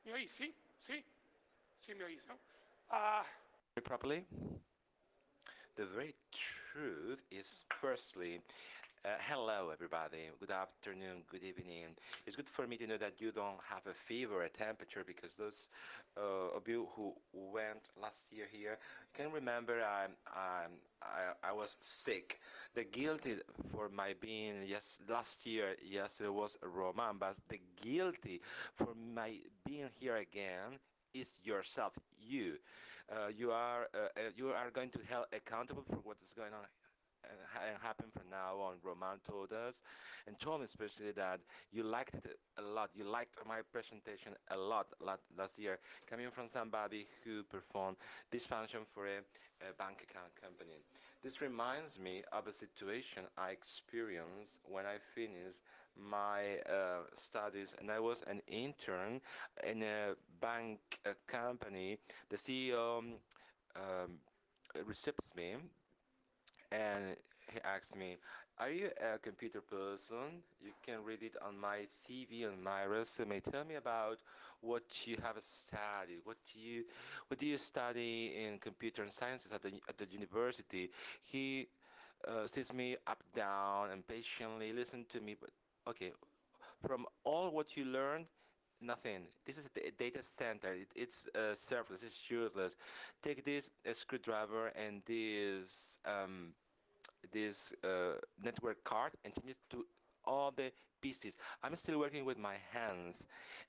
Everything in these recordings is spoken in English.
¿Me oís? ¿Sí? ¿Sí? Sí, me oís, ¿no? Uh, Properly? The very truth is, firstly, hello everybody, good afternoon, good evening. It's good for me to know that you don't have a fever or temperature, because those of you who went last year here can remember I was sick. The guilty for my being last year, yes, it was Roman, but the guilty for my being here again is yourself. You are going to held accountable for what is going on and happen from now on. Roman told us, and told me especially, that you liked it a lot. You liked my presentation a lot last year, coming from somebody who performed this function for a bank account company. This reminds me of a situation I experienced when I finished my studies, and I was an intern in a bank company. The CEO um, received me, and he asked me, "Are you a computer person? You can read it on my CV, on my resume. Tell me about what you have studied. What do you study in computer and sciences at the university?" He sits me up down and patiently listen to me. But okay, from all what you learned, nothing. This is a data center. It's serverless. It's useless. Take this a screwdriver and this network card and change it to all the pieces. I'm still working with my hands,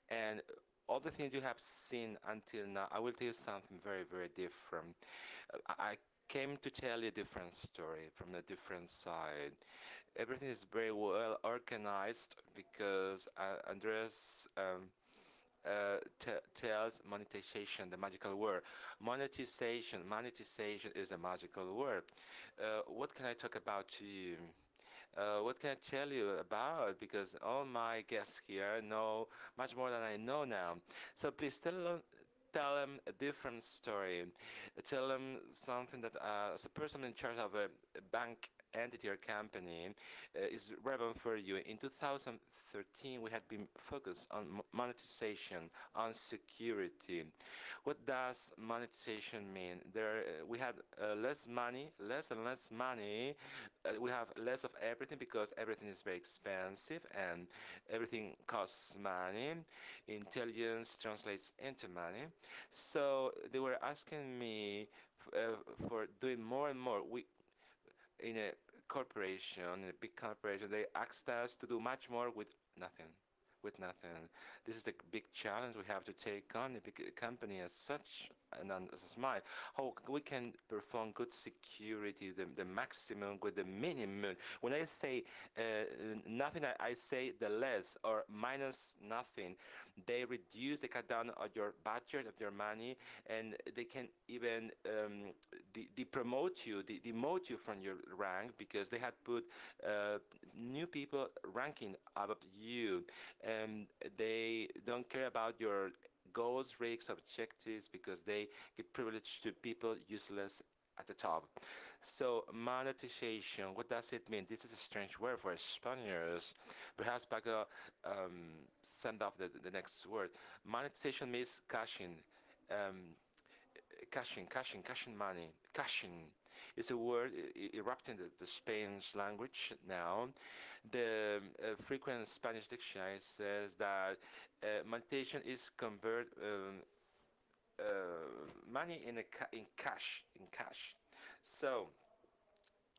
and all the things you have seen until now, I will tell you something very, very different. I came to tell you a different story from a different side. Everything is very well organized because Andres tells monetization, the magical word. Monetization is a magical word. What can I talk about to you? What can I tell you about? Because all my guests here know much more than I know now. So please tell them a different story. Tell them something that, as a person in charge of a bank entity or company, is relevant for you. In 2013, we had been focused on monetization, on security. What does monetization mean? We have less money, less and less money. We have less of everything because everything is very expensive and everything costs money. Intelligence translates into money. So they were asking me for doing more and more. We in a corporation, in a big corporation, they asked us to do much more with nothing. With nothing. This is the big challenge we have to take on a big company as such and as mine. How we can perform good security, the maximum with the minimum. When I say nothing, I say the less or minus nothing. They cut down on your budget of your money, and they can even depromote you, demote you from your rank, because they had put new people ranking above you, and they don't care about your goals, risks, objectives, because they give privilege to people useless at the top. So monetization, what does it mean? This is a strange word for Spaniards. Perhaps Paco send off the next word. Monetization means cashing. Um, cashing money. Cashing is a word erupting the Spanish language now. The frequent Spanish dictionary says that monetization is convert money in cash. So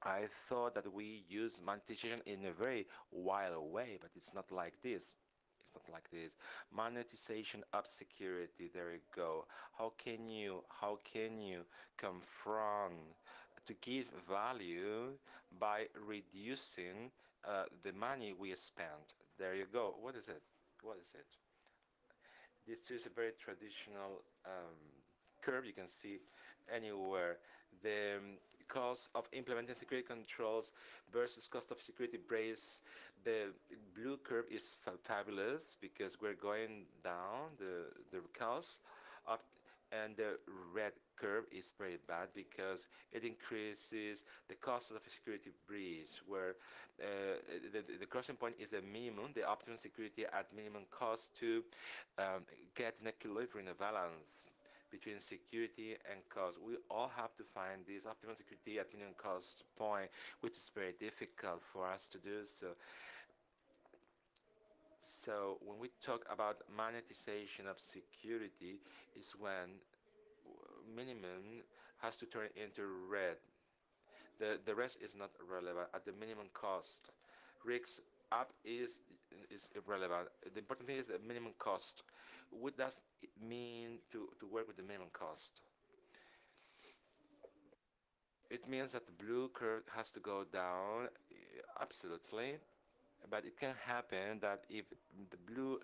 I thought that we use monetization in a very wild way, but it's not like this. It's not like this. Monetization of security. There you go. How can you confront to give value by reducing the money we spend? There you go. What is it? What is it? This is a very traditional curve you can see anywhere. The cost of implementing security controls versus cost of security brace. The blue curve is fabulous because we're going down the cost of And the red curve is very bad because it increases the cost of a security breach, where the crossing point is the minimum, the optimum security at minimum cost to get an equilibrium, a balance between security and cost. We all have to find this optimum security at minimum cost point, which is very difficult for us to do so. So when we talk about monetization of security, is when minimum has to turn into red. The rest is not relevant. At the minimum cost, risks up is irrelevant. The important thing is the minimum cost. What does it mean to work with the minimum cost? It means that the blue curve has to go down, absolutely, but it can happen that if the blue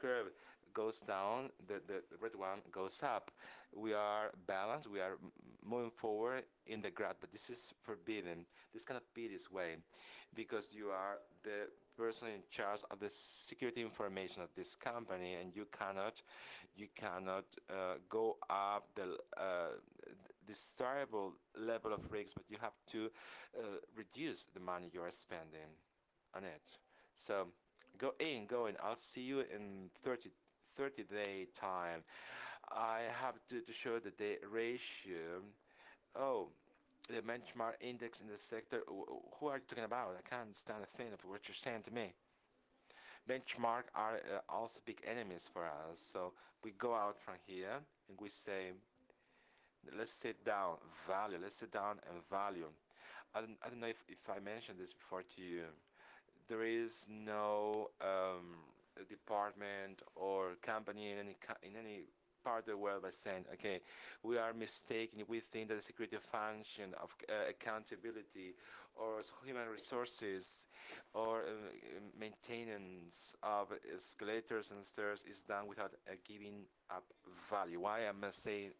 curve goes down, the red one goes up. We are balanced, we are moving forward in the graph, but this is forbidden. This cannot be this way because you are the person in charge of the security information of this company, and you cannot go up this terrible level of risks, but you have to reduce the money you are spending on it. So go in. I'll see you in 30-day time. I have to show that the ratio. Oh, the benchmark index in the sector. Who are you talking about? I can't understand a thing of what you're saying to me. Benchmark are also big enemies for us. So we go out from here and we say, let's sit down, value. Let's sit down and value. I don't know if I mentioned this before to you. There is no department or company in any part of the world by saying, okay, we are mistaken. We think that the security function of accountability or human resources or maintenance of escalators and stairs is done without giving up value. Why am I saying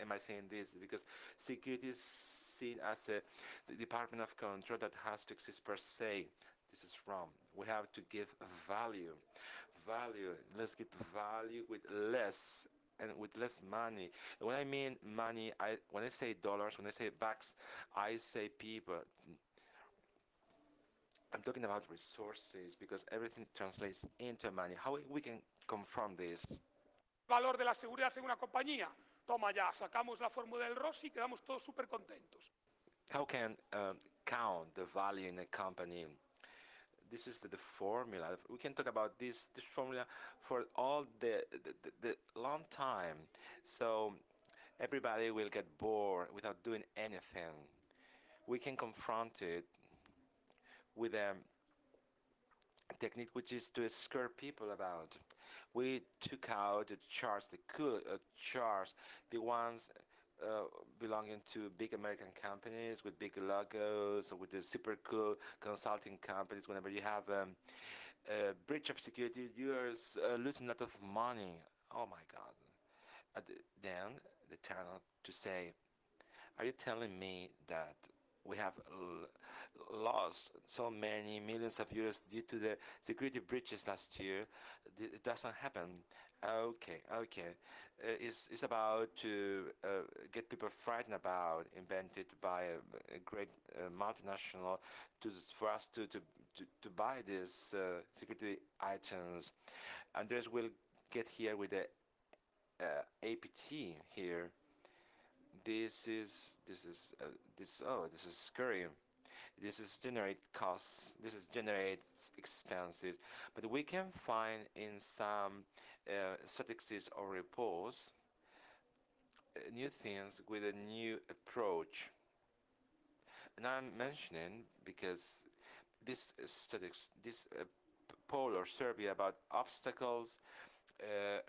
this? Because security is seen as the department of control that has to exist per se. This is wrong. We have to give value. Value. Let's get value with less and with less money. When I mean money, when I say dollars, when I say bucks, I say people. I'm talking about resources because everything translates into money. How we can confront this? Valor de la seguridad en una compañía. Toma ya, sacamos la fórmula del Rossi y quedamos todos súper contentos. How can count the value in a company? This is the formula. We can talk about this formula for all the long time. So everybody will get bored without doing anything. We can confront it with a technique which is to scare people about. We took out the charts, the cool charts, the ones belonging to big American companies with big logos or with the super cool consulting companies. Whenever you have a breach of security, you are losing a lot of money. Oh my God. Then they turn out to say, are you telling me that we have lost so many millions of euros due to the security breaches last year? It doesn't happen. Okay. It's about to get people frightened about, invented by a great multinational, for us to buy these security items. Andres will get here with the APT here. This is scary. This is generate costs. This is generate expenses. But we can find in some statistics or reports new things with a new approach. And I'm mentioning because this statistics, this poll or survey about obstacles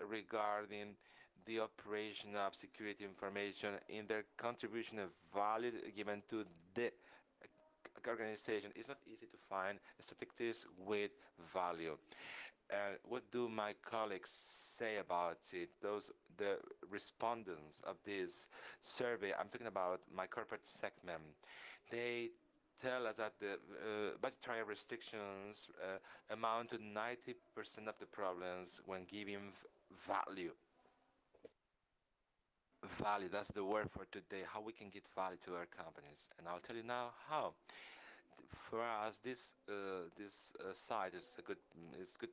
regarding the operation of security information in their contribution of value given to the organization. It's not easy to find statistics with value. What do my colleagues say about it? The respondents of this survey, I'm talking about my corporate segment, they tell us that the budgetary restrictions amount to 90% of the problems when giving value. Value, that's the word for today, how we can get value to our companies. And I'll tell you now how. For us, this side is a good is good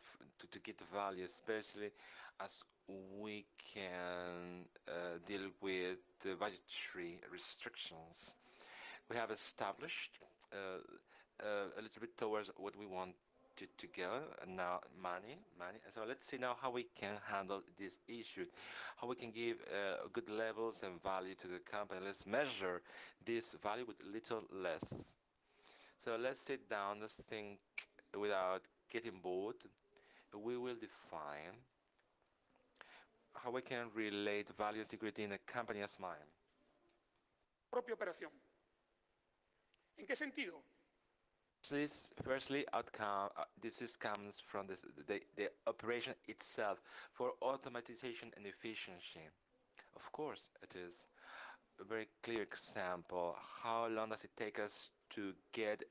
to get value, especially as we can deal with the budgetary restrictions. We have established a little bit towards what we want to go, and now money. So let's see now how we can handle this issue, how we can give good levels and value to the company. Let's measure this value with little less. So let's sit down, let's think without getting bored. We will define how we can relate value and security in a company as mine. Propia operación. ¿En qué sentido? Firstly, outcome. Comes from the operation itself for automatization and efficiency. Of course, it is a very clear example. How long does it take us to get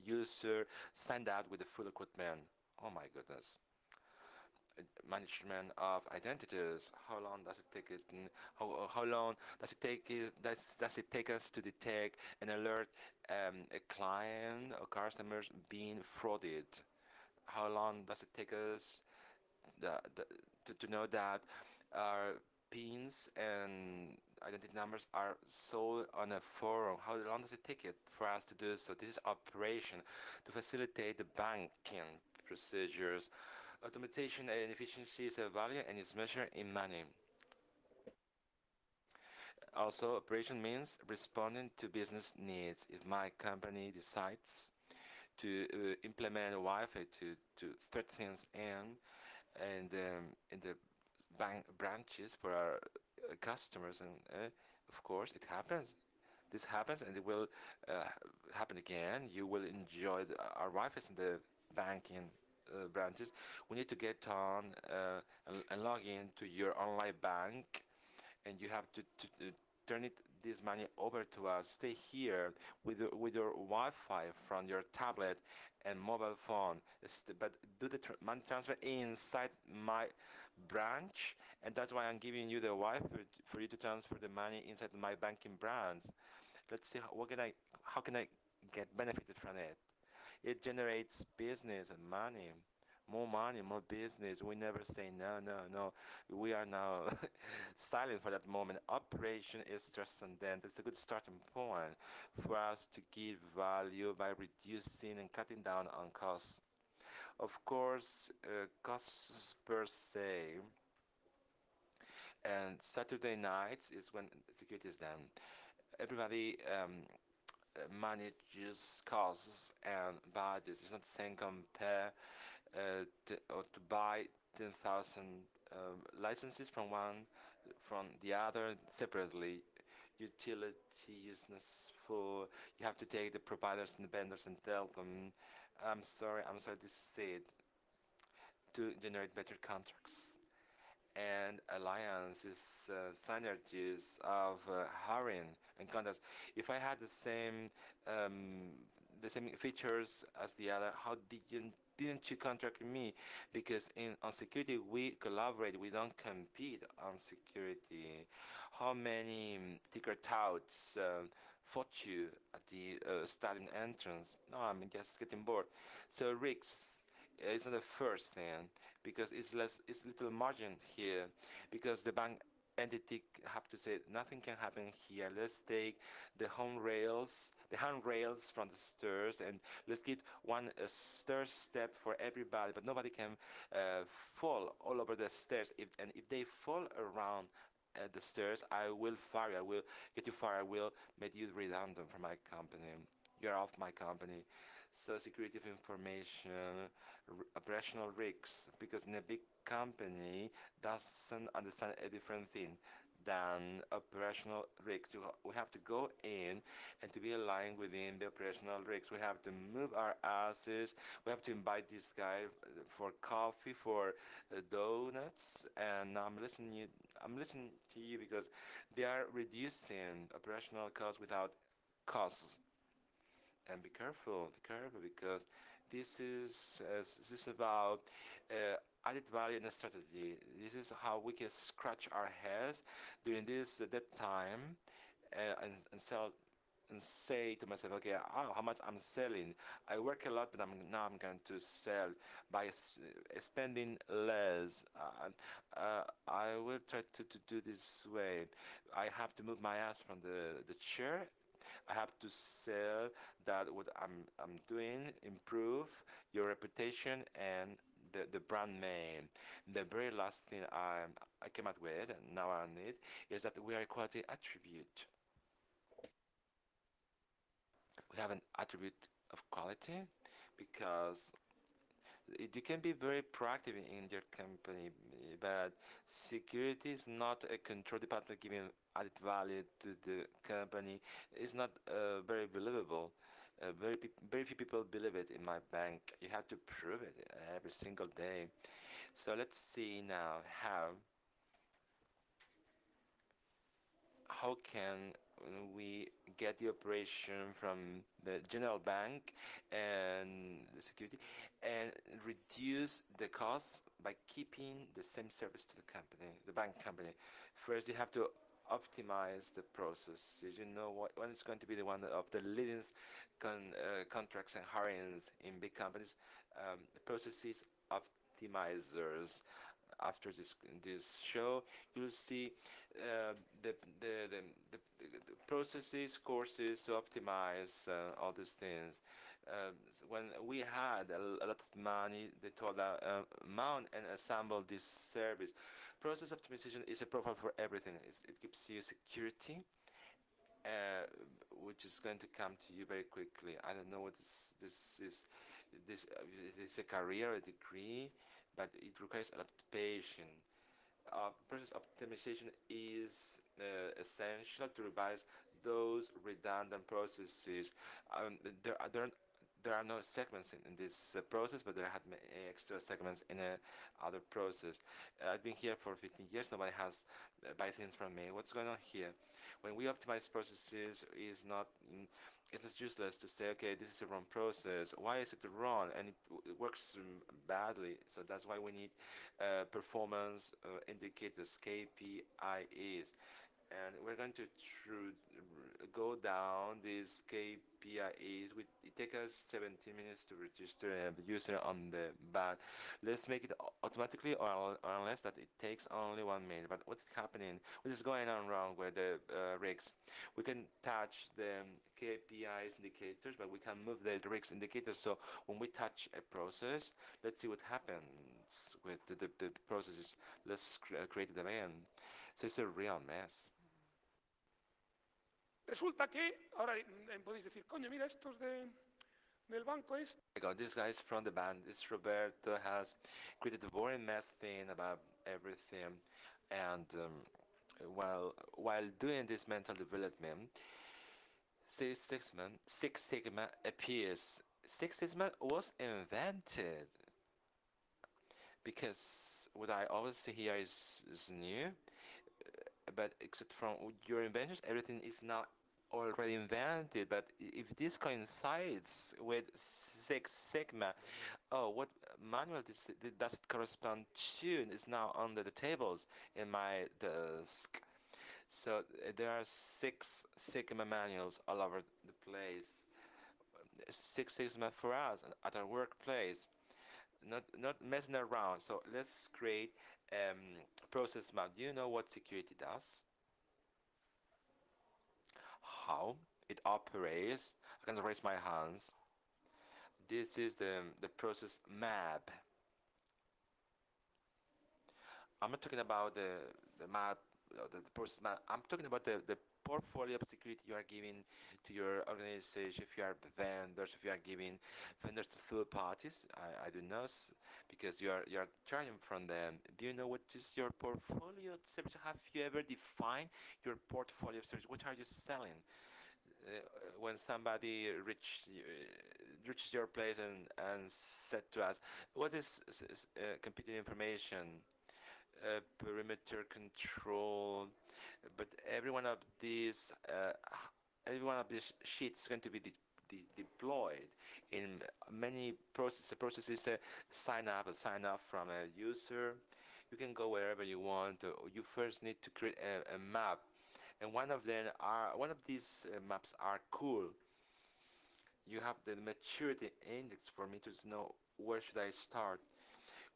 user signed up with the full equipment? Oh my goodness. Management of identities. How long does it take it? How long does it take? Does it take us to detect and alert a client or customers being frauded? How long does it take us to know that our pins and identity numbers are sold on a forum? How long does it take it for us to do so? This is operation to facilitate the banking procedures. Automation and efficiency is a value and is measured in money. Also, operation means responding to business needs. If my company decides to implement Wi-Fi to 13th and in the bank branches for our customers, and of course it happens. This happens, and it will happen again. You will enjoy our Wi-Fi in the banking branches. We need to get on and log in to your online bank, and you have to turn this money over to us. Stay here with your Wi-Fi from your tablet and mobile phone, but do the money transfer inside my branch, and that's why I'm giving you the Wi-Fi for you to transfer the money inside my banking branch. Let's see how can I get benefited from it. It generates business and money, more business. We never say no, no, no. We are now silent for that moment. Operation is transcendent. It's a good starting point for us to give value by reducing and cutting down on costs. Of course, costs per se. And Saturday nights is when security is done. Everybody manages costs and budgets. It's not the same compare to buy 10,000 licenses from from the other separately. Utility, useless full. You have to take the providers and the vendors and tell them, I'm sorry, this is it, to generate better contracts and alliances, synergies of hiring and contacts. If I had the same features as the other, how didn't you contract me? Because on security we collaborate, we don't compete on security. How many ticker touts fought you at the starting entrance? No, I'm just getting bored. So risks is not the first thing, because it's little margin here, because the bank entity have to say nothing can happen here. Let's take the handrails from the stairs, and let's get one stair step for everybody, but nobody can fall all over the stairs. If they fall around the stairs, I will fire you. I will get you fired. I will make you redundant from my company. You're off my company. So security of information, operational risks, because in a big company doesn't understand a different thing than operational risks. We have to go in and to be aligned within the operational risks. We have to move our asses. We have to invite this guy for coffee, for donuts, and I'm listening to you because they are reducing operational costs without costs. And be careful, because this is about added value and strategy. This is how we can scratch our heads during this that time and sell and say to myself, okay, how much I'm selling. I work a lot, but now I'm going to sell by spending less. I will try to do this way. I have to move my ass from the chair. I have to sell that what I'm doing, improve your reputation and the brand name. The very last thing I came up with, and now I need, is that we are a quality attribute. We have an attribute of quality because you can be very proactive in your company, but security is not a control department giving added value to the company. It's not very believable. Very few people believe it in my bank. You have to prove it every single day. So let's see now how can we get the operation from the general bank and the security and reduce the cost by keeping the same service to the company, the bank company. First, you have to optimize the process. You know when it's going to be the one of the leading contracts and hirings in big companies, the processes optimizers. After this show, you'll see uh, the, the, the, the processes, courses to optimize all these things. When we had a lot of money, they told us mount and assemble this service. Process optimization is a profile for everything. It gives you security, uh, which is going to come to you very quickly. I don't know what this is. This is a career, a degree, but it requires a lot of patience. Process optimization is essential to revise those redundant processes. There are no segments in this process, but there had extra segments in other process. I've been here for 15 years. Nobody has buy things from me. What's going on here? When we optimize processes, is not it is useless to say, okay, this is a wrong process. Why is it wrong? And it works badly. So that's why we need performance indicators, KPIs. And we're going to go down these KPIs. It takes us 17 minutes to register a user on the ban. Let's make it automatically, or unless that it takes only 1 minute. But what's happening? What is going on wrong with the rigs? We can touch the KPIs indicators, but we can move the rigs indicators. So when we touch a process, let's see what happens with the processes. Let's create it again. So it's a real mess. Resulta que, ahora podéis decir, coño, mira, estos del banco este. This guy is from the band. This Roberto has created a boring mess thing about everything, and while doing this mental development, Six Sigma appears. Six Sigma was invented because what I always see here is new, but except from your inventions, everything is now already invented. But if this coincides with Six Sigma, oh, what manual does it correspond to is now under the tables in my desk. So there are Six Sigma manuals all over the place. Six Sigma for us at our workplace. Not messing around. So let's create process map. Do you know what security does? How it operates? I can raise my hands. This is the process map. I'm not talking about the map, the process map. I'm talking about the portfolio of security you are giving to your organization. If you are vendors, if you are giving vendors to third parties, I do not, because you are charging from them. Do you know what is your portfolio of service? Have you ever defined your portfolio of service? What are you selling? When somebody reaches your place and said to us, what is computer information? Perimeter control, but every one of these sheets is going to be deployed in many processes. Processes sign up from a user. You can go wherever you want. You first need to create a map, and one of these maps are cool. You have the maturity index for me to know where should I start.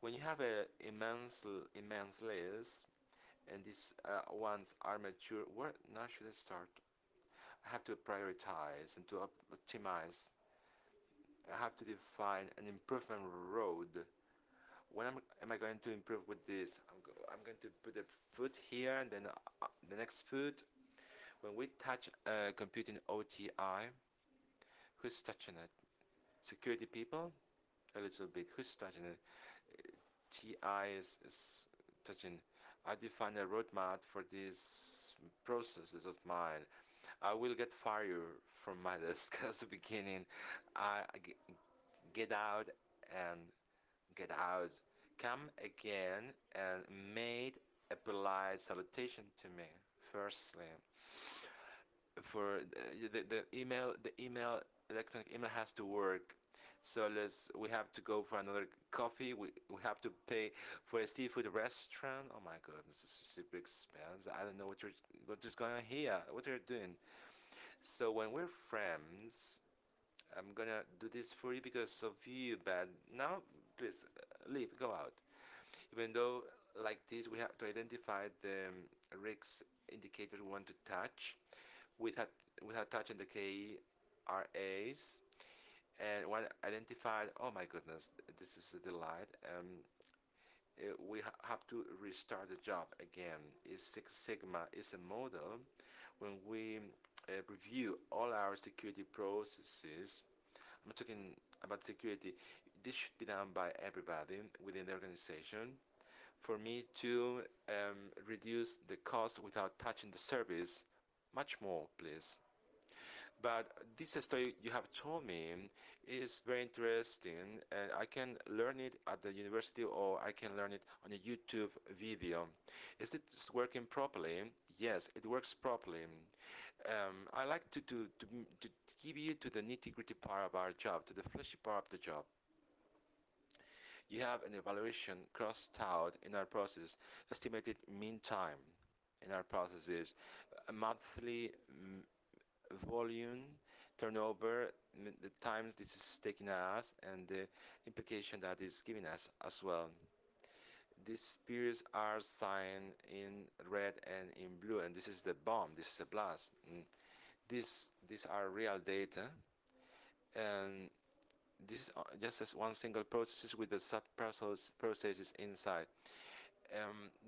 When you have a immense list, and these ones are mature, where now should I start? I have to prioritize and to optimize. I have to define an improvement road. When am I going to improve with this? I'm going to put a foot here and then the next foot. When we touch computing OTI, who's touching it? Security people? A little bit. Who's touching it? TI is touching. I define a roadmap for these processes of mine. I will get fired from my desk at the beginning. I get out and get out. Come again and made a polite salutation to me. Firstly, for the electronic email has to work. So we have to go for another coffee. We have to pay for a seafood restaurant. Oh my goodness, this is super expensive. I don't know what is going on here. What you're doing. So when we're friends, I'm gonna do this for you because of you, but now please leave, go out. Even though like this, we have to identify the risk indicator we want to touch without touching the KRAs. And when identified, oh my goodness, this is a delight. We have to restart the job again. Six Sigma is a model. When we review all our security processes, I'm talking about security, this should be done by everybody within the organization. For me to reduce the cost without touching the service, much more, please. But this story you have told me is very interesting, and I can learn it at the university or I can learn it on a YouTube video. Is it working properly? Yes, it works properly. I like to give you to the nitty-gritty part of our job, to the fleshy part of the job. You have an evaluation crossed out in our process, estimated mean time in our process is a monthly volume, turnover, the times this is taking us, and the implication that is giving us as well. These periods are signed in red and in blue, and this is the bomb, this is a blast. These are real data, and this is just as one single process with the sub-processes inside.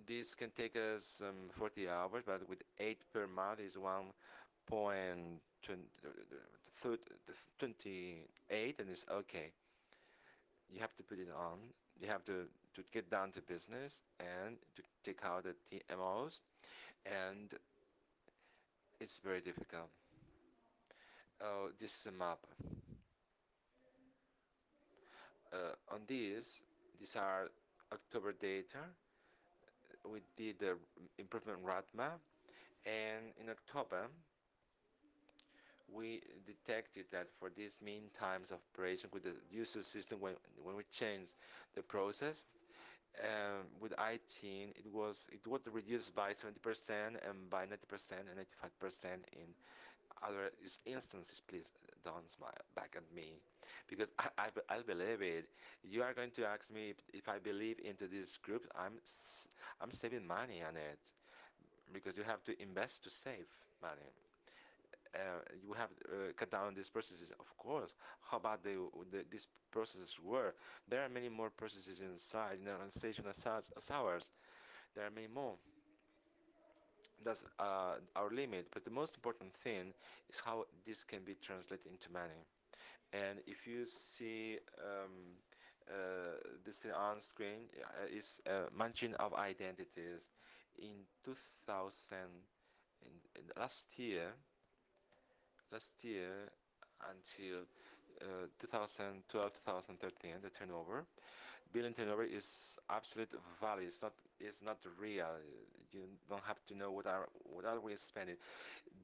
This can take us 40 hours, but with 8 per month is 1.28, and it's okay. You have to put it on. You have to get down to business and to take out the TMOs, and it's very difficult. Oh, this is a map. On these are October data. We did the improvement roadmap, and in October we detected that for these mean times of operation with the user system, when we changed the process with I-18, it was reduced by 70% and by 90% and 95% in other instances. Please don't smile back at me, because I believe it. You are going to ask me if I believe into this group. I'm saving money on it, because you have to invest to save money. You have cut down these processes, of course. How about these processes were? There are many more processes inside in an organization as ours. There are many more. That's our limit. But the most important thing is how this can be translated into money. And if you see this thing on screen, is managing of identities. In 2000, in last year until 2012, 2013, the turnover, billion turnover is absolute value. It's not real. You don't have to know what are we spending.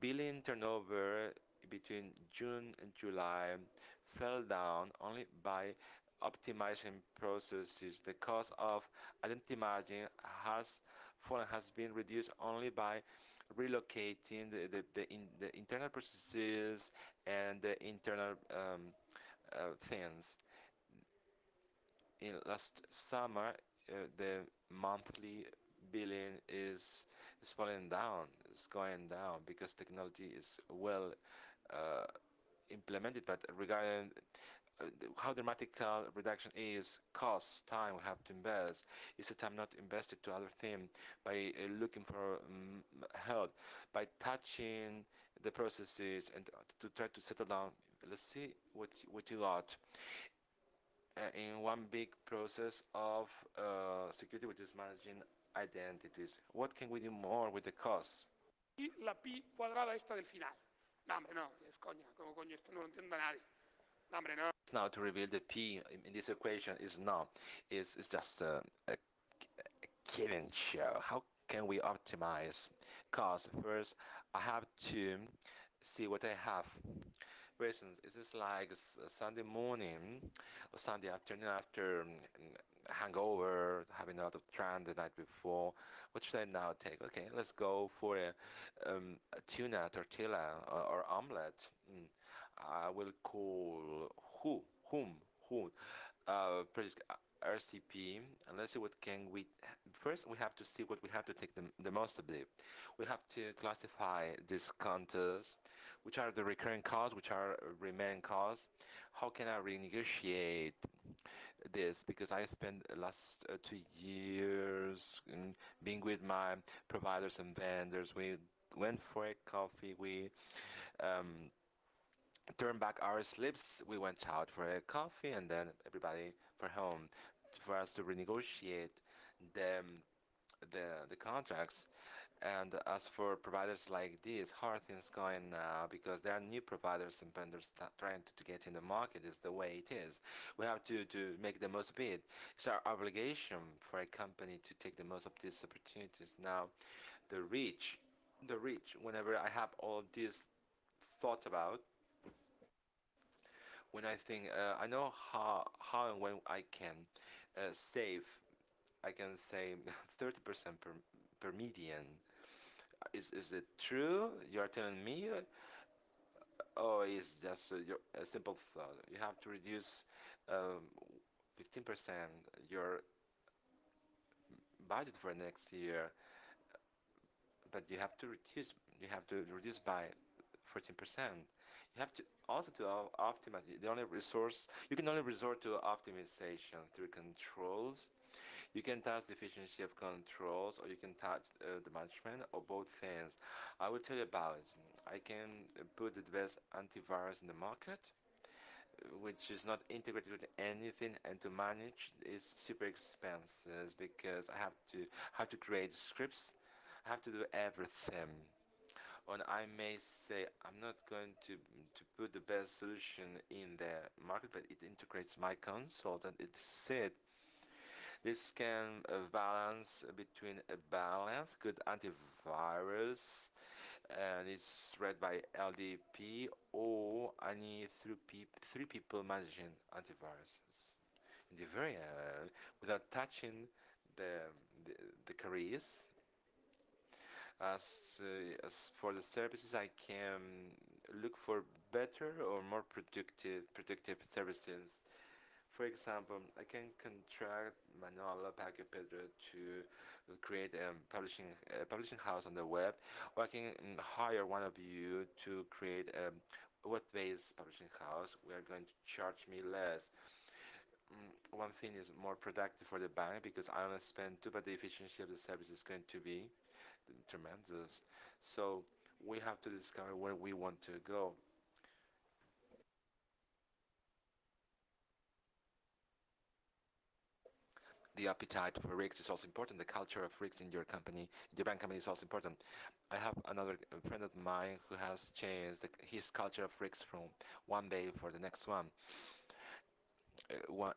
Billion turnover between June and July fell down only by optimizing processes. The cost of identity managing has been reduced only by relocating the internal processes and the internal things. In last summer, the monthly billing is falling down, is going down because technology is well uh, implemented. But regarding how dramatical reduction is, cost, time we have to invest. Is a time not invested to other thing by looking for help, by touching the processes and to try to settle down. Let's see what you got in one big process of security, which is managing identities. What can we do more with the costs? Y la pi cuadrada esta del final. No, hombre, no, es coña, como coño, esto no lo entiende nadie. No, hombre, no. Now to reveal the p in this equation is not. It's just a killing show. How can we optimize cost? First, I have to see what I have. For instance, is this like a Sunday morning or Sunday afternoon after hangover, having a lot of tran the night before? What should I now take? Okay, let's go for a tuna tortilla or omelette. I will call whom, who, press RCP, and let's see what can we. First, we have to see what we have to take the most of it. We have to classify these counters, which are the recurring costs, which are remaining costs. How can I renegotiate this? Because I spent the last 2 years being with my providers and vendors. We went for a coffee. We um, turned back our slips. We went out for a coffee, and then everybody for home for us to renegotiate the the contracts. And as for providers like this, how are things going now? Because there are new providers and vendors trying to get in the market. Is the way it is. We have to make the most of it. It's our obligation for a company to take the most of these opportunities. Now, the reach, the reach. Whenever I have all this thought about, when I think I know how and when I can save, I can save 30% per median. Is it true? You are telling me, or is just a simple thought? You have to reduce 15% your budget for next year, but you have to reduce. You have to reduce by 14%. You have to also to optimize. The only resource you can only resort to optimization through controls. You can touch the efficiency of controls, or you can touch the management, or both things. I will tell you about it. I can put the best antivirus in the market, which is not integrated with anything, and to manage is super expensive because I have to create scripts. I have to do everything. And I may say I'm not going to put the best solution in the market, but it integrates my console, and it's it. This can balance between a balance, good antivirus, and it's read by LDP, or I need three people managing antiviruses in the very without touching the the careers. As for the services, I can look for better or more productive services. For example, I can contract Manuela Paco Pedro to create a publishing house on the web, or I can hire one of you to create a web-based publishing house. We are going to charge me less. One thing is more productive for the bank because I only spend two, but the efficiency of the service is going to be tremendous. So we have to discover where we want to go. The appetite for risks is also important. The culture of risks in your company, your bank company, is also important. I have another friend of mine who has changed his culture of risks from one day for the next one. One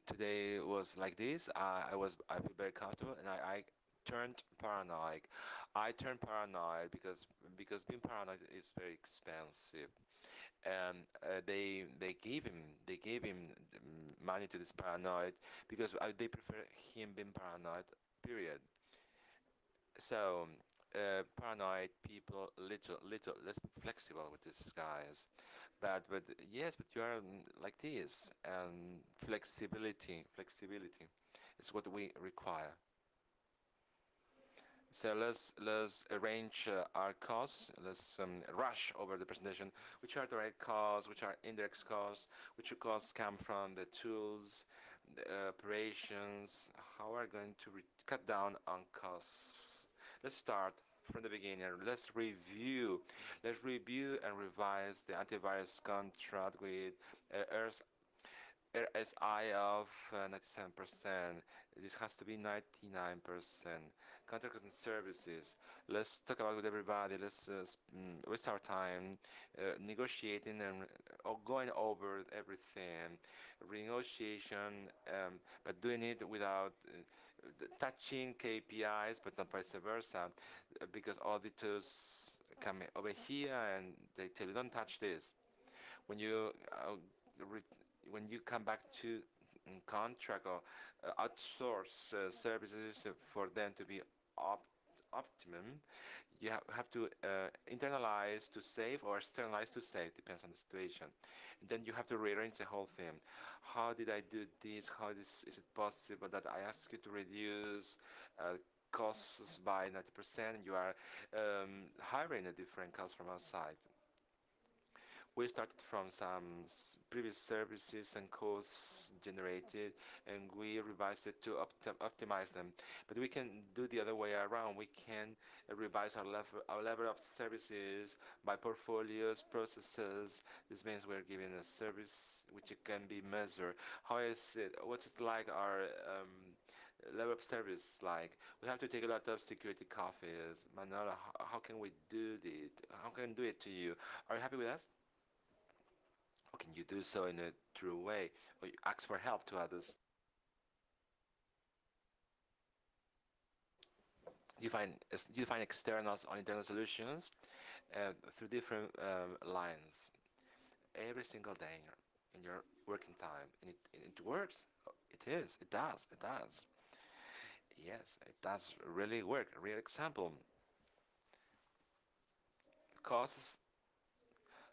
today was like this. I feel very comfortable, and I turned paranoid. I turned paranoid because being paranoid is very expensive, and they gave him money to this paranoid because they prefer him being paranoid. Period. So, paranoid people, little less flexible with these guys. But yes, but you are like this, and flexibility is what we require. So let's arrange our costs. Let's rush over the presentation. Which are direct costs? Which are indirect costs? Which costs come from the tools, the operations? How are we going to cut down on costs? Let's start from the beginning. Let's review. Let's review and revise the antivirus contract with Earth RSI of 97%. This has to be 99%. Contracts and services. Let's talk about with everybody. Let's waste our time negotiating and or going over everything. Renegotiation, but doing it without touching KPIs, but not vice versa, because auditors come over here and they tell you don't touch this. When you re- when you come back to contract or outsource services for them to be optimum, you have to internalize to save or externalize to save, depends on the situation. And then you have to rearrange the whole thing. How did I do this? How is it possible that I ask you to reduce costs by 90%? You are hiring a different cost from outside. We started from some previous services and costs generated, and we revised it to optimize them. But we can do the other way around. We can revise our level of services by portfolios, processes. This means we're giving a service which it can be measured. How is it? What's it like? Our level of service like? We have to take a lot of security coffees. Manolo, how can we do it? How can we do it to you? Are you happy with us? Or can you do so in a true way? Or you ask for help to others? You find externals or internal solutions through different lines every single day in your working time, and it works. It is. It does. It does. Yes, it does really work. A real example: costs,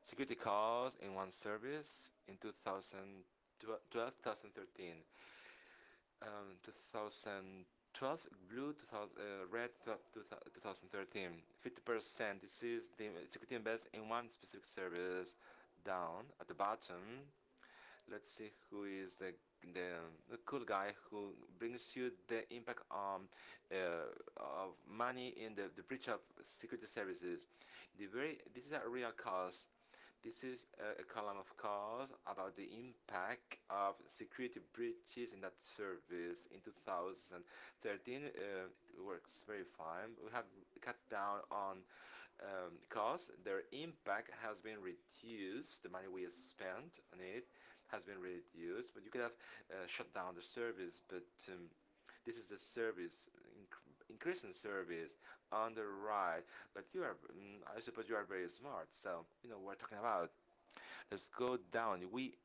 security costs in one service in 2012, 2013. 2012, blue, 2000, red, 2013. 50%. This is the security invest in one specific service. Down at the bottom, let's see who is the, the cool guy who brings you the impact of money in the breach of security services. This is a real cost. This is a column of cost about the impact of security breaches in that service in 2013. It works very fine. We have cut down on costs. Their impact has been reduced. The money we have spent on it has been reduced. But you could have shut down the service. But this is the service, increasing service on the right. But you are, I suppose you are very smart. So you know what we're talking about. Let's go down. We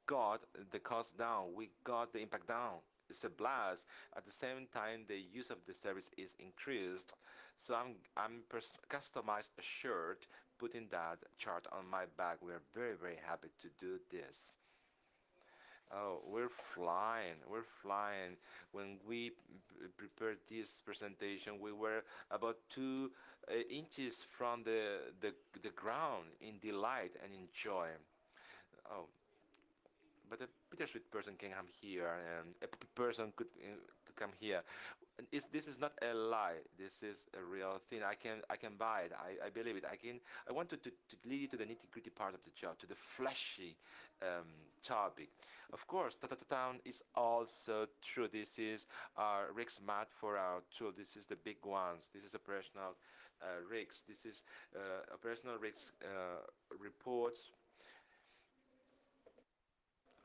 got the cost down. We got the impact down. It's a blast. At the same time, the use of the service is increased. So I'm customized a shirt, putting that chart on my back. We are very happy to do this. Oh, we're flying. We're flying. When we prepared this presentation, we were about 2 inches from the ground in delight and in joy. Oh, but a bittersweet person can come here, and a person could come here. This is not a lie. This is a real thing. I can buy it. I believe it. I want to lead you to the nitty-gritty part of the job, to the fleshy topic. Of course, Town is also true. This is our risk map for our tool. This is the big ones. This is operational risks. This is operational risks reports.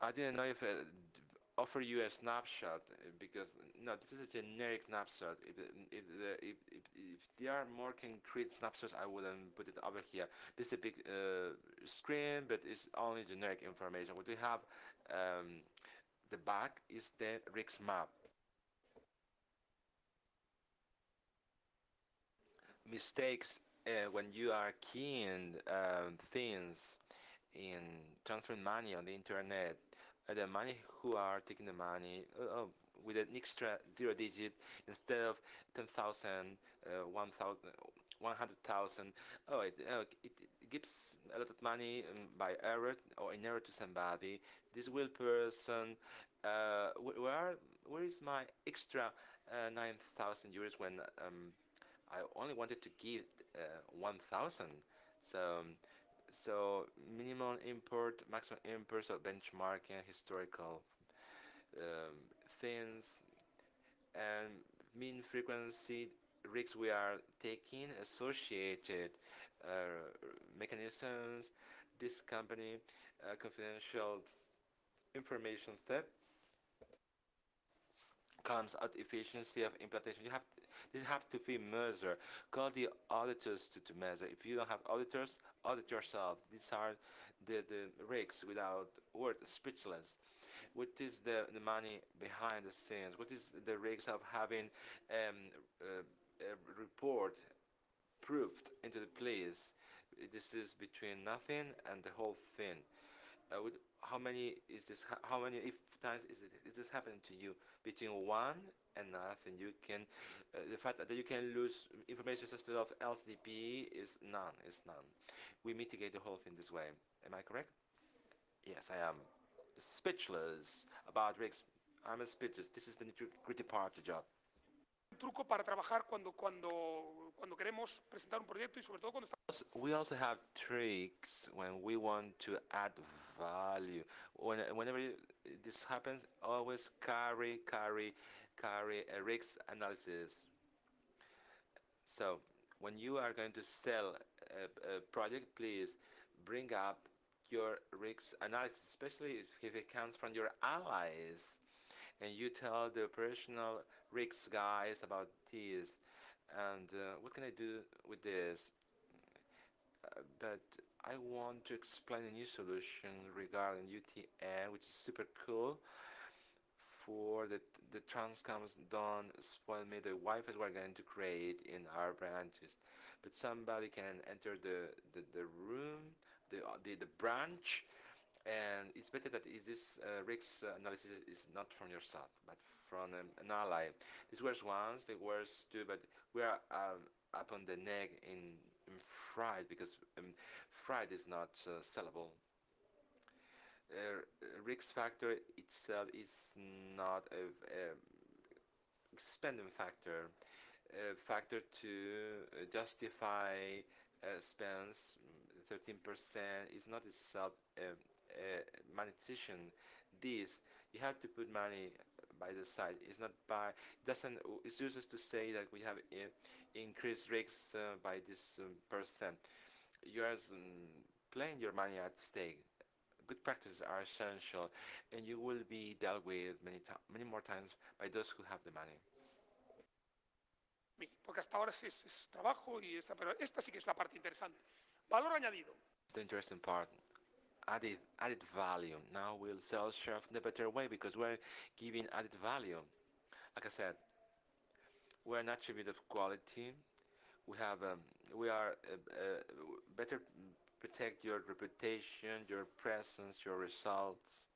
I didn't know if offer you a snapshot because no, this is a generic snapshot. If there are more concrete snapshots, I wouldn't put it over here. This is a big screen, but it's only generic information. What we have, the back is the rigs map. Mistakes when you are keying things in transferring money on the internet. The money who are taking the money with an extra zero digit instead of 10,000, 1,000, 100,000. It gives a lot of money by error or in error to somebody. This will person, where is my extra 9,000 euros when I only wanted to give 1,000. So, so minimum import, maximum import, so benchmarking, historical um, things, and mean frequency risks we are taking, associated mechanisms, this company, confidential information theft, comes out efficiency of implementation. This have to be measured. Call the auditors to measure. If you don't have auditors, audit yourself. These are the risks without word, speechless. What is the money behind the scenes? What is the risks of having a report proved into the place? This is between nothing and the whole thing. How many is this? How many if times is this happening to you? Between one and nothing, you can. The fact that you can lose information system of LCP is none. Is none. We mitigate the whole thing this way. Am I correct? Yes, I am speechless about risks. I'm speechless. This is the nitty-gritty part of the job. Un truco para trabajar cuando queremos presentar un proyecto y sobre todo cuando estamos... We also have tricks when we want to add value. Whenever this happens, always carry a risk analysis. So when you are going to sell a project, please bring up your risk analysis, especially if it comes from your allies, and you tell the operational risks guys about this, and what can I do with this? But I want to explain a new solution regarding UTM, which is super cool. For the transcoms don't spoil me the Wi-Fi we're going to create in our branches, but somebody can enter the room, the branch, and it's better that this risk analysis is not from yourself, but from an ally. This works once, they works two, but we are up on the neck in fried because fried is not sellable. Risk factor itself is not a expending factor. Factor to justify spends 13% is not itself monetization. This you have to put money by the side. It's not by doesn't. It's useless to say that we have increased risks by this percent. You are playing your money at stake. Good practices are essential, and you will be dealt with many more times by those who have the money. Porque hasta ahora es trabajo y pero esta sí que es la parte interesante. Valor añadido. It's the interesting part. Added value. Now we'll sell shares in a better way because we're giving added value. Like I said, we're an attribute of quality. We are better protect your reputation, your presence, your results.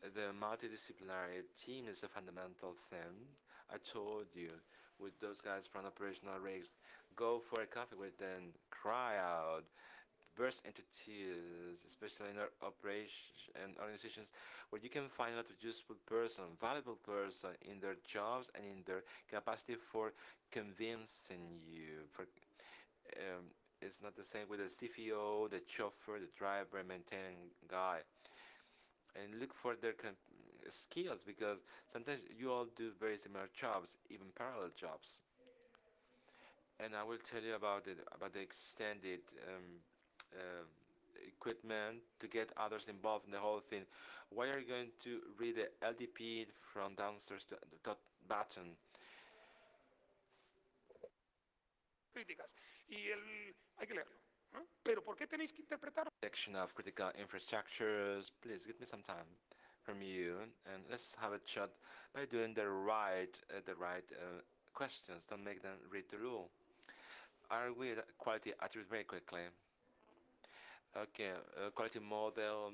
The multidisciplinary team is a fundamental thing. I told you, with those guys from operational rigs, go for a coffee with them, cry out, burst into tears, especially in our operations and organizations where you can find a lot of useful person, valuable person in their jobs and in their capacity for convincing you. It's not the same with the CFO, the chauffeur, the driver, maintaining guy. And look for their skills because sometimes you all do very similar jobs, even parallel jobs. And I will tell you about the extended equipment to get others involved in the whole thing. Why are you going to read the LDP from downstairs to the button? Críticas. Hay que leerlo. Pero ¿por qué tenéis que interpretar? Section of critical infrastructures. Please give me some time from you, and let's have a chat by doing the right questions. Don't make them read the rule. Are we at quality attribute very quickly? Okay, quality model,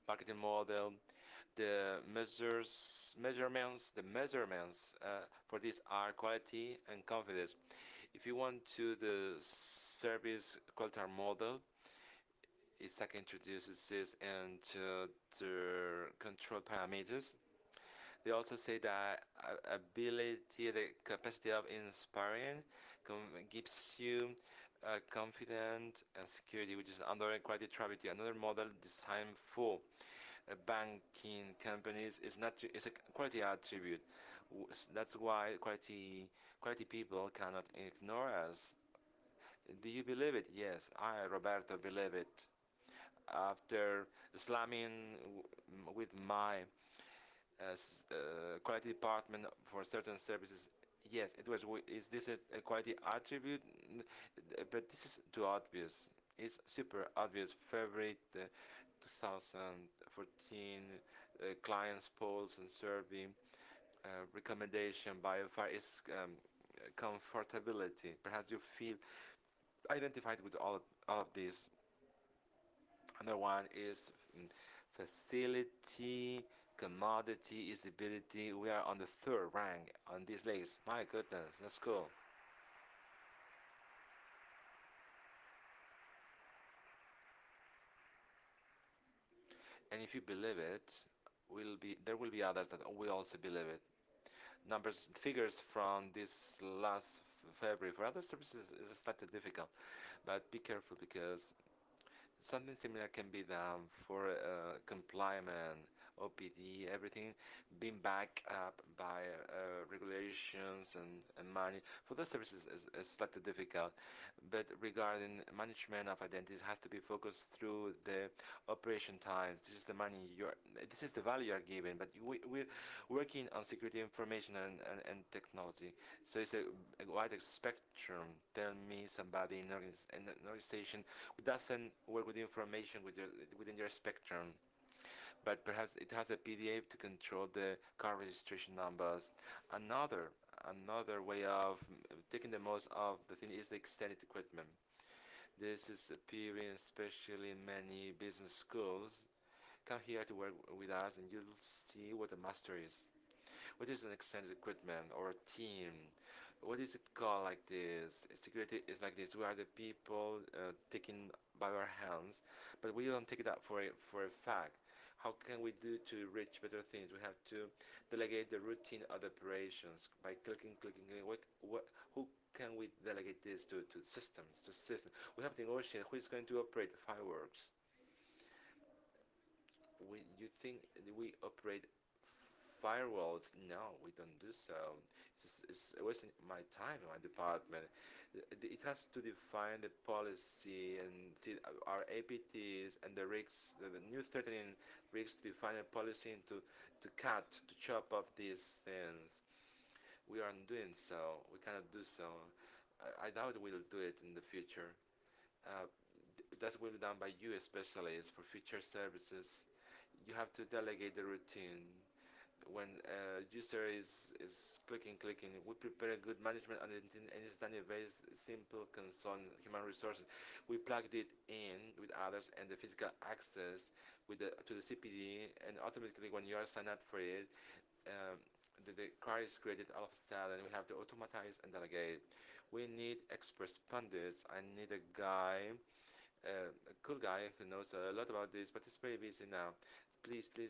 marketing model, the measurements for this are quality and confidence. If you want to the service quality model, ISAC introduces this into the control parameters. They also say that ability, the capacity of inspiring gives you confidence and security, which is another quality attribute. Another model designed for banking companies is a quality attribute. That's why quality people cannot ignore us. Do you believe it? Yes, I, Roberto, believe it. After slamming with my quality department for certain services, yes, it was. Is this a quality attribute? But this is too obvious. It's super obvious. February 2014 clients polls and survey recommendation by far is comfortability. Perhaps you feel identified with all of these. Another one is facility, commodity, usability. We are on the third rank on this list. My goodness, that's cool. And if you believe it, there will be others that will also believe it. Figures from this last February for other services is slightly difficult, but be careful because something similar can be done for compliance, OPD, everything being backed up by regulations and money. For those services is slightly difficult, but regarding management of identities has to be focused through the operation times. This is the money this is the value you're giving, but we're working on security information and technology. So it's a wider spectrum. Tell me somebody in an organization who doesn't work with information within your spectrum, but perhaps it has a PDA to control the car registration numbers. Another way of taking the most of the thing is the extended equipment. This is appearing especially in many business schools. Come here to work with us and you'll see what a master is. What is an extended equipment or a team? What is it called like this? Security is like this. We are the people taking by our hands, but we don't take it up for a fact. How can we do to reach better things? We have to delegate the routine of the operations by clicking. Who can we delegate this to systems, to systems? We have to negotiate who is going to operate the fireworks. You think we operate firewalls? No, we don't do so. It's wasting my time in my department. It has to define the policy and see our APTs and the risks, the new threatening risks, to define a policy and to chop up these things. We aren't doing so. We cannot do so. I doubt we'll do it in the future. That will be done by you, specialists, for future services. You have to delegate the routine. When a user is clicking, we prepare a good management and it's done a very simple console human resources. We plugged it in with others and the physical access to the CPD, and automatically when you are signed up for it, the car is created all of a sudden. We have to automatize and delegate. We need expert pundits. I need a guy, a cool guy who knows a lot about this, but he's very busy now. Please, give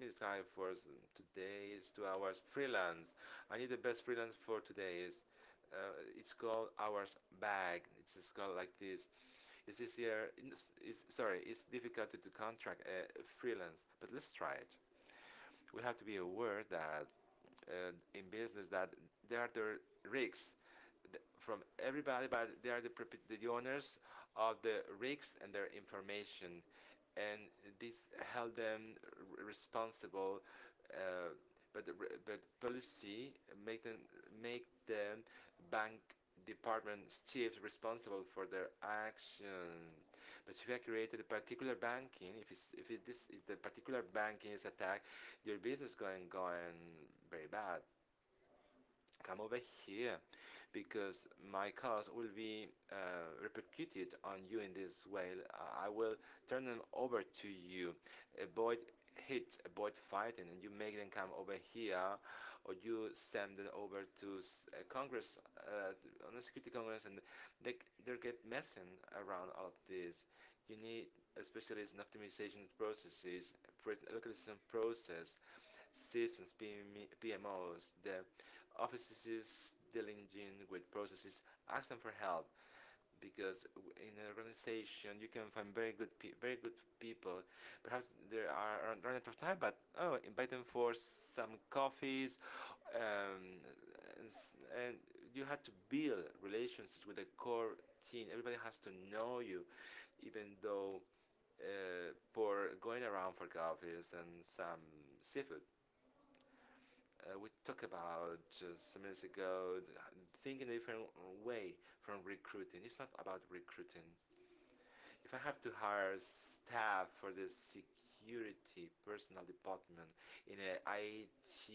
me this guy for today. It's 2 hours freelance. I need the best freelance for today. It's called hours bag. It's called like this. It's this year. It's difficult to contract a freelance, but let's try it. We have to be aware that in business that there are the risks. from everybody, but they are the owners of the risks and their information, and this held them responsible. Uh, but policy make the bank department's chiefs responsible for their action. But if you have created a particular banking, if this is the particular banking is attacked, your business going very bad. Come over here, because my cause will be repercuted on you in this way. I will turn them over to you. Avoid hits, avoid fighting, and you make them come over here, or you send them over to Congress, on the Security Congress, and they get messing around all of this. You need a specialist in optimization processes, localization process, systems, PMOs, the offices dealing with processes. Ask them for help, because in an organization you can find very good people. Perhaps they are running out of time, but invite them for some coffees, and you have to build relationships with the core team. Everybody has to know you, even though for going around for coffees and some seafood. We talked about some minutes ago, think in a different way from recruiting. It's not about recruiting. If I have to hire staff for the security personnel department in a IT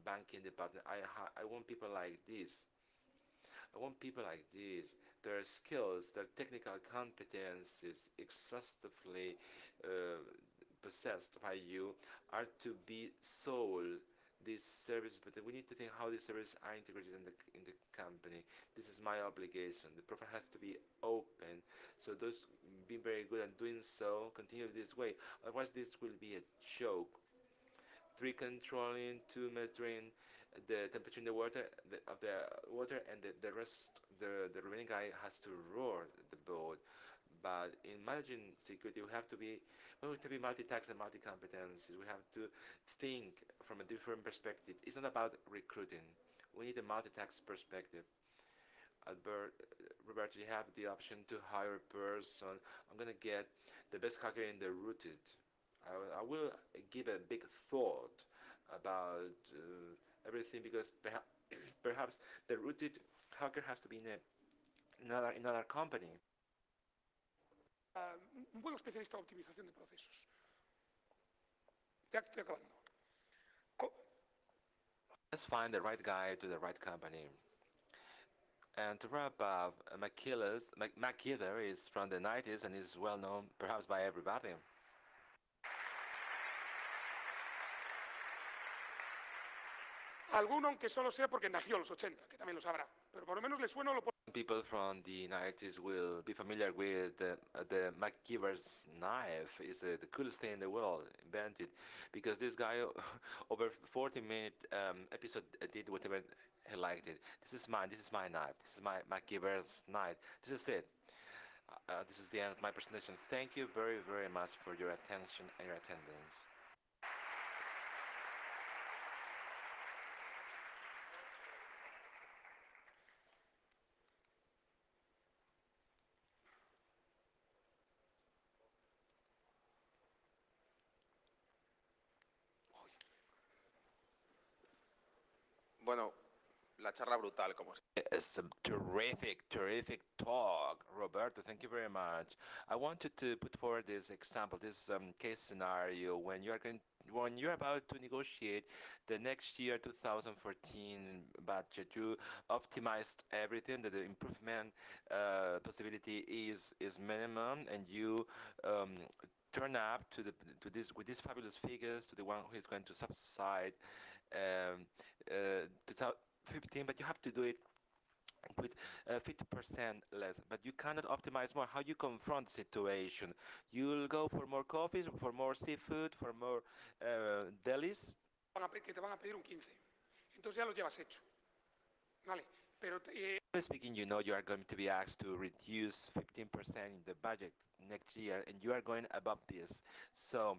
banking department, I want people like this. I want people like this. Their skills, their technical competencies, exhaustively uh, possessed by you, are to be sold these services, but we need to think how these services are integrated in the company. This is my obligation. The profile has to be open. So those being very good at doing so, continue this way. Otherwise, this will be a joke. 3, controlling; 2, measuring the temperature in the water, of the water, and the rest, the remaining guy has to roar the boat. But in managing security, we have to be multi-task and multi-competencies. We have to think from a different perspective. It's not about recruiting. We need a multi-task perspective. Roberto, you have the option to hire a person. I'm gonna get the best hacker in the rooted. I will give a big thought about everything, because perhaps the rooted hacker has to be in another company. Un buen especialista en optimización de procesos. Ya estoy acabando. Let's find the right guy to the right company. And to wrap up, McKeither is from the 90s and is well known perhaps by everybody. Alguno, aunque solo sea porque nació en los 80, que también lo sabrá, pero por lo menos le suena o lo People from the 90s will be familiar with the McKeever's knife. Is the coolest thing in the world invented, because this guy over 40-minute episode did whatever he liked it. This is my knife. This is my McKeever's knife. This is it. This is the end of my presentation. Thank you very, very much for your attention and your attendance. Bueno, la charla brutal, como Some terrific talk, Roberto. Thank you very much. I wanted to put forward this example, this case scenario when you're about to negotiate the next year 2014 budget. You optimized everything, that the improvement possibility is minimum, and you turn up to this with these fabulous figures to the one who is going to subside um, 2015, but you have to do it with 50% less. But you cannot optimize more. How you confront the situation? You'll go for more coffees, for more seafood, for more delis. que te van a pedir un 15. Entonces ya lo llevas hecho. ¿Vale? Pero speaking, you know you are going to be asked to reduce 15% in the budget next year, and you are going above this. So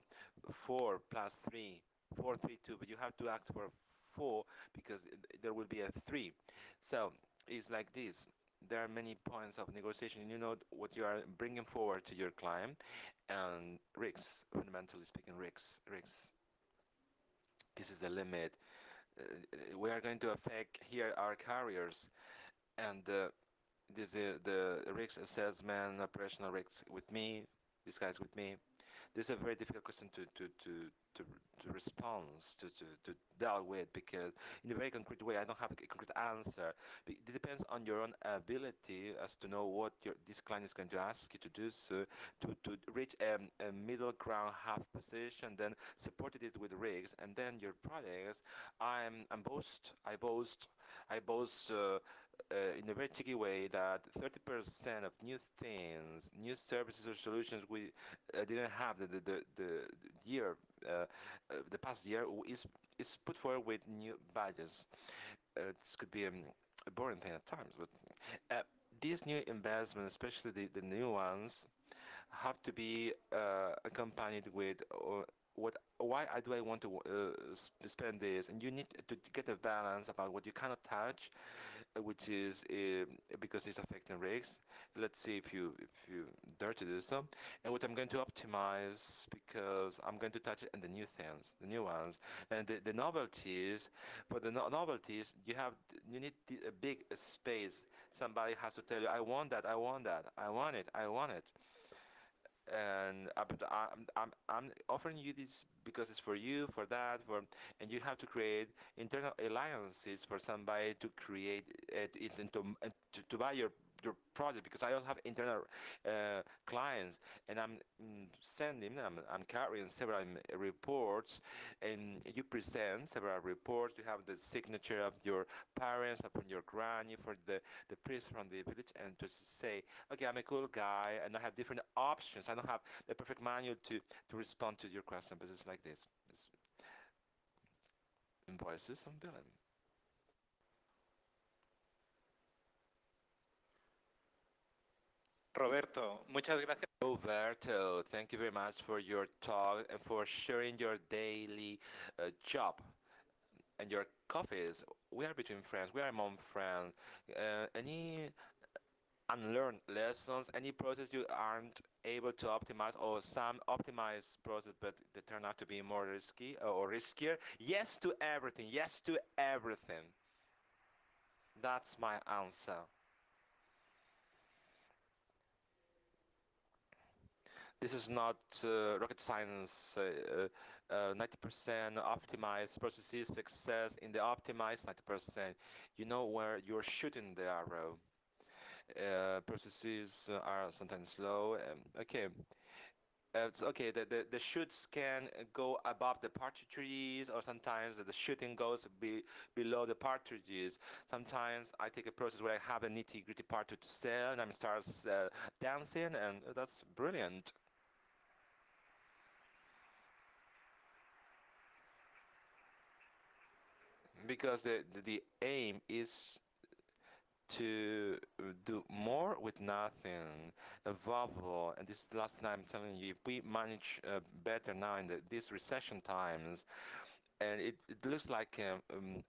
4 plus 3, 4, 3, 2, but you have to ask for 4 because there will be a 3. So it's like this. There are many points of negotiation. You know what you are bringing forward to your client, and risks, fundamentally speaking, risks. This is the limit. We are going to affect here our carriers, and this the risk assessment, operational risks with me. This guy's with me. This is a very difficult question to respond to deal with, because in a very concrete way I don't have a concrete answer. It depends on your own ability as to know what this client is going to ask you to do, so to reach a middle ground half position, then supported it with rigs, and then your products. I boast in a very tricky way that 30% of new things, new services or solutions we didn't have the year, the past year is put forward with new badges. This could be a boring thing at times, but these new investments, especially the new ones, have to be accompanied with why do I want to spend this, and you need to get a balance about what you cannot touch, which is because it's affecting rigs. Let's see if you dare to do so, and what I'm going to optimize because I'm going to touch it, and the new things, the new ones, and the novelties. For the novelties, you need a big space. Somebody has to tell you, I want that, I want that, I want it, I want it. And but I'm offering you this because it's for you, for that, and you have to create internal alliances for somebody to create it into to buy your project, because I don't have internal clients, and I'm carrying several reports, and you present several reports. You have the signature of your parents, of your granny, for the priest from the village, and to say, okay, I'm a cool guy, and I have different options. I don't have the perfect manual to respond to your question, but it's like this. It's invoices and billing. Roberto, muchas gracias. Roberto, thank you very much for your talk and for sharing your daily job and your coffees. We are between friends. We are among friends. Any unlearned lessons, any process you aren't able to optimize, or some optimized process but they turn out to be more risky or riskier? Yes to everything. Yes to everything. That's my answer. This is not rocket science. 90% optimized processes, success in the optimized 90%. You know where you're shooting the arrow. Processes are sometimes slow. Okay. It's okay. The shoots can go above the partridges, or sometimes the shooting goes below the partridges. Sometimes I take a process where I have a nitty-gritty part to sell, and I start dancing, and that's brilliant. Because the aim is to do more with nothing, evolve. And this is the last time I'm telling you, if we manage better now in these recession times, and it looks like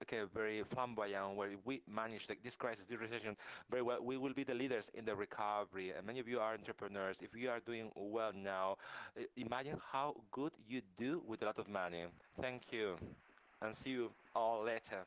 okay, very flamboyant, where we manage this crisis, this recession very well, we will be the leaders in the recovery. And many of you are entrepreneurs. If you are doing well now, imagine how good you do with a lot of money. Thank you, and see you all later.